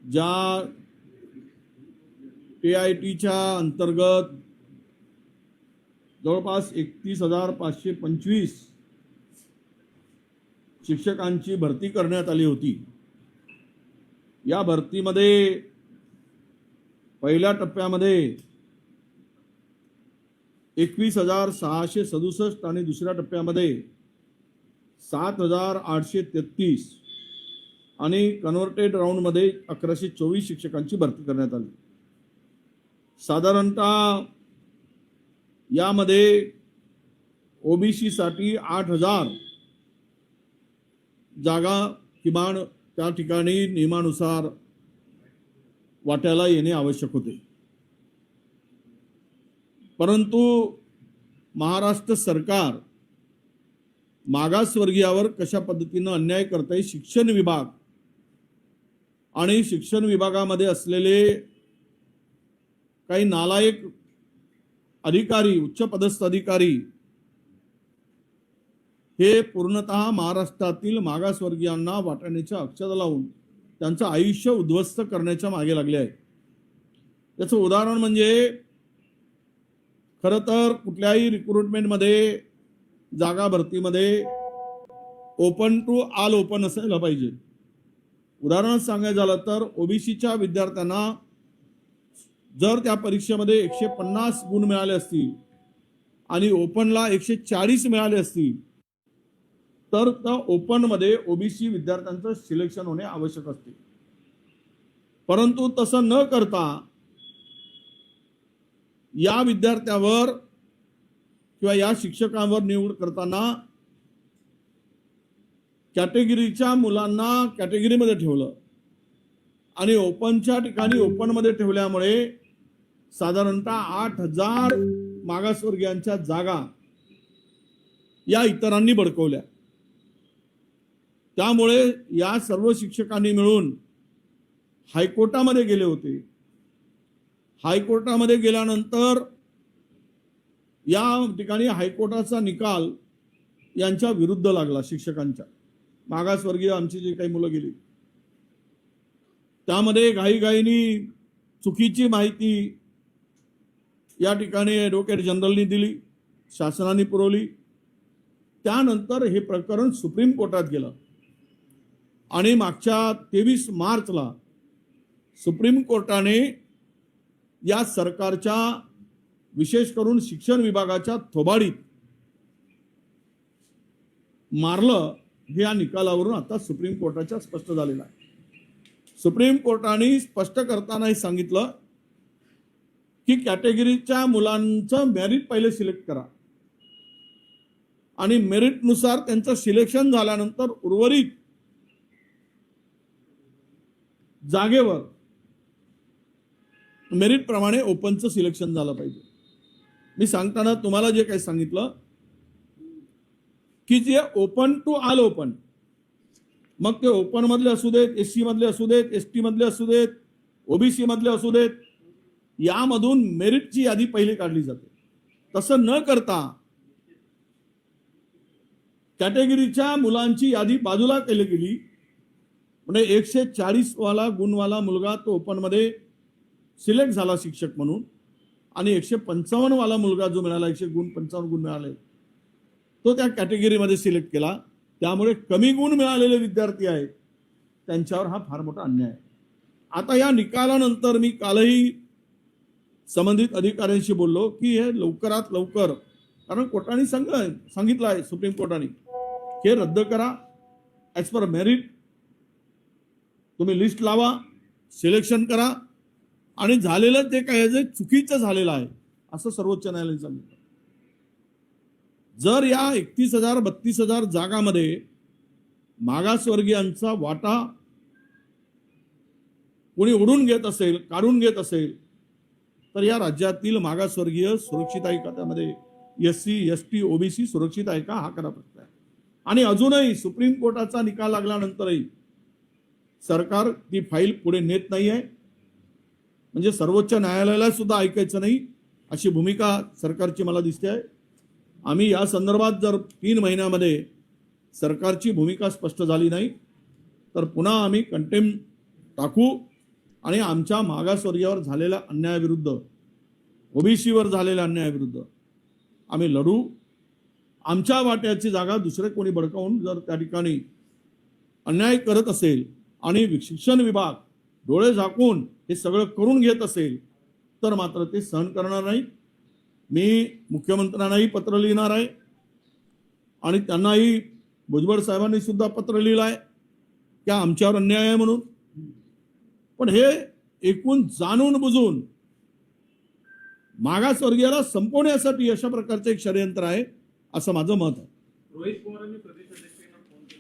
ज्या AITच्या अंतर्गत जवळपास 31,525 शिक्षकांची भरती करण्यात आली होती। या भरतीमध्ये पहिल्या टप्प्यामध्ये 21,667 आणि दुसऱ्या टप्प्यामध्ये 7,833 आणि कन्व्हर्टेड राऊंडमध्ये 1,124 शिक्षकांची भरती करण्यात आली। साधारणतः यामध्ये OBC साठी 8,000 जागा किमान त्या ठिकाणी नियमानुसार वाट्याला येणे आवश्यक होते। परंतु महाराष्ट्र सरकार मागासवर्गीयावर कशा पद्धतीने अन्याय करते, शिक्षण विभाग आणि शिक्षण विभागामध्ये असलेले काही नालायक अधिकारी, उच्च पदस्थ अधिकारी हे पूर्णतः महाराष्ट्रातील मागासवर्गीयांना वाटाण्याच्या अक्षता लावून त्यांचं आयुष्य उद्ध्वस्त करण्याच्या मागे लागले आहे। त्याचं उदाहरण म्हणजे खरं तर कुठल्याही रिक्रुटमेंटमध्ये जागा भरतीमध्ये ओपन टू ऑल ओपन असायला पाहिजे। उदाहरण सांगायचं झालं तर OBCच्या विद्यार्थ्यांना जर त्या परीक्षेमध्ये 150 गुण मिळाले असतील आणि ओपनला 140 मिळाले असतील तर त्या ओपन मध्ये OBC विद्यार्थ्यांचं सिलेक्शन होणे आवश्यक असते। परंतु तसं न करता या विद्यार्थ्यावर किंवा या शिक्षकांवर निवड करताना कॅटेगरीच्या मुलांना कॅटेगरीमध्ये ठेवलं आणि ओपनच्या ठिकाणी ओपनमध्ये ठेवल्यामुळे साधारणतः 8,000 मागासवर्गीयांच्या जागा या इतरांनी बळकावल्या। त्यामुळे या सर्व शिक्षकांनी मिळून हायकोर्टामध्ये गेले होते। हायकोर्टामध्ये गेल्यानंतर या ठिकाणी हायकोर्टाचा निकाल यांच्या विरुद्ध लागला। शिक्षकांच्या मागासवर्गीय आमची जी काही मुलं गेली त्यामध्ये घाईघाईनी चुकीची माहिती या ठिकाणी ॲडव्होकेट जनरलनी दिली, शासनाने पुरवली। त्यानंतर हे प्रकरण सुप्रीम कोर्टात गेलं आणि मागच्या 23 मार्चला सुप्रीम कोर्टाने या सरकारच्या विशेष करून शिक्षण विभागाच्या थोबाडीत मारलं हे या निकालावरून आता सुप्रीम कोर्टाच्या स्पष्ट झालेलं आहे। सुप्रीम कोर्टाने स्पष्ट करताना सांगितलं की कॅटेगरीच्या मुलांचं मेरिट पहिले सिलेक्ट करा आणि मेरिटनुसार त्यांचं सिलेक्शन झाल्यानंतर उर्वरित जागेवर मेरिट प्रमाणे ओपनचं सिलेक्शन झालं पाहिजे। मी सांगताना तुम्हाला जे काही सांगितलं की जे ओपन टू ऑल ओपन, मग ते ओपन मधले असू देत, SC मधले असू देत, ST मधले असू देत, OBC मधले असू देत, यामधून मेरिटची यादी पहिली काढली जाते। तसं न करता कॅटेगरीच्या मुलांची यादी बाजूला केली गेली। म्हणजे 140 वाला गुणवाला मुलगा तो ओपन मध्ये सिलेक्ट झाला शिक्षक म्हणून आणि 155 वाला मुलगा जो मिळाला 155 गुण मिळाले तो त्या कॅटेगरीमध्ये सिलेक्ट केला। त्यामुळे कमी गुण मिळालेले विद्यार्थी आहेत त्यांच्यावर हा फार मोठा अन्याय आहे। आता या निकालानंतर मी कालही संबंधित अधिकाऱ्यांशी बोललो की हे लवकरात लवकर, कारण कोर्टाने सांगितलं आहे सुप्रीम कोर्टाने हे रद्द करा, ॲज पर मेरिट तुम्ही लिस्ट लावा, सिलेक्शन करा आणि झालेलं ते काय जे चुकीचं झालेलं आहे असं सर्वोच्च न्यायालयाने सांगितलं। जर या 31,000 32,000 जागांमध्ये मागासवर्गीयांचा वाटा कोणी उडून घेत असेल, काढून घेत असेल तर या राज्यातील मागासवर्गीय सुरक्षित आहे का, त्यामध्ये SC ST OBC सुरक्षित आहे का, हा खरा प्रश्न आहे। आणि अजूनही सुप्रीम कोर्टाचा निकाल लागल्यानंतरही सरकार ती फाईल पुढे नेत नाही आहे। म्हणजे सर्वोच्च न्यायालयाला सुद्धा ऐकायचं नाही अशी भूमिका सरकारची मला दिसते आहे। आम्ही या संदर्भात जर 3 महिन्यामध्ये सरकारची भूमिका स्पष्ट झाली नाही तर पुन्हा आम्ही कंटेम्प्ट टाकू आणि आमच्या मागासवर्गीयावर झालेल्या अन्यायाविरुद्ध, ओबीसीवर झालेल्या अन्यायाविरुद्ध आम्ही लढू. आमच्या वाट्याची जागा दुसरे कोणी बळकावून जर त्या ठिकाणी अन्याय करत असेल आणि शिक्षण विभाग डोळे झाकून हे सगळं करून घेत असेल तर मात्र ते सहन करणार नाही. मी मुख्यमंत्र्यांनाही पत्र लिहिणार आहे आणि त्यांनाही भुजबळ साहेबांनी सुद्धा पत्र लिहिलं आहे की आमच्यावर अन्याय आहे म्हणून. पण हे एकूण जाणून बुजून मागासवर्गीयाला संपवण्यासाठी अशा प्रकारचे एक षडयंत्र आहे असं माझं मत आहे. रोहित पवारांनी प्रदेशाध्यक्ष